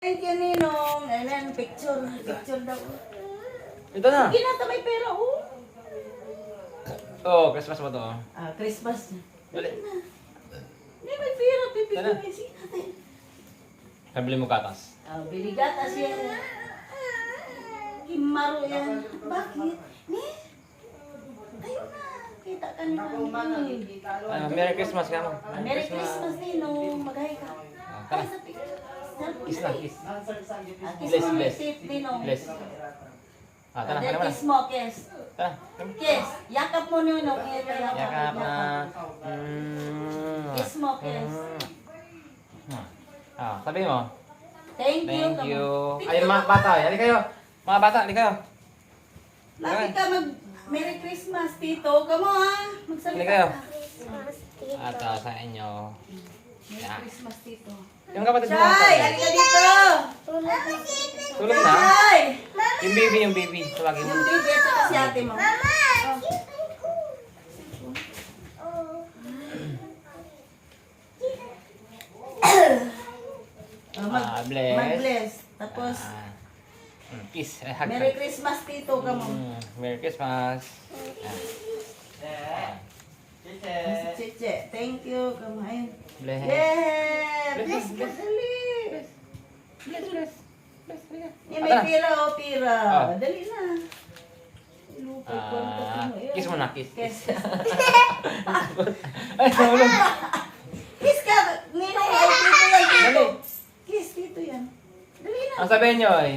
Thank you, Ninong. Ayan, picture. Picture daw. Ito na. Ginata may pera, oh. Oh, Christmas ba to? Ah, Christmas. Dali. Hindi, may pera. Tara. Pipigyan may natin. Pabili mo gatas. Ah, biligatas yan. Kimaro yan. Bakit? Ni? Tayo na. Kita ka na. Merry Christmas ka mo. Merry Christmas, Ninong. Magay ka. Tara. Ay, sa picture. Kiss na, kiss. Ah, kiss Bless, mo, bless. tip, Ninong. Bless. Tara, Then tara na. kiss mo, kiss. Tara. Kiss. Yakap mo, Ninong. Yakap na. Kiss mo, kiss. Sabi mo. Thank you. Thank you. Thank Ay, you, mga bata. Hali kayo. Mga bata, hali kayo. Lagi ka mag Merry Christmas, Tito. Come on. Magsalita Hali kayo. ka. At sa inyo. Merry Christmas, Tito. Yung kapatid mo. Chay, halika dito. Tulog na. Chay. Yung baby, yung baby. Tawagin mo. Yung baby at saka si ate mo. Bless. Mag-bless. Tapos, Kiss. Hug. Merry Christmas, Tito. Come on. Merry Christmas. Si Chiche. Thank you. Come on. Ayun. Bless. Yeah. Bless, Bless, bless. dali. Bless, bless. Bless. Eh, may pira o pira. Oh. Dali na. Ilupot ko ang pati mo. Ayan. Kiss mo na, kiss. Kiss. Ay, nahulog. Kiss ka. Ninong. Ay, Tito yan. Tito. Dali. Kiss, Tito yan. Dali na. Ang sabihin nyo ay,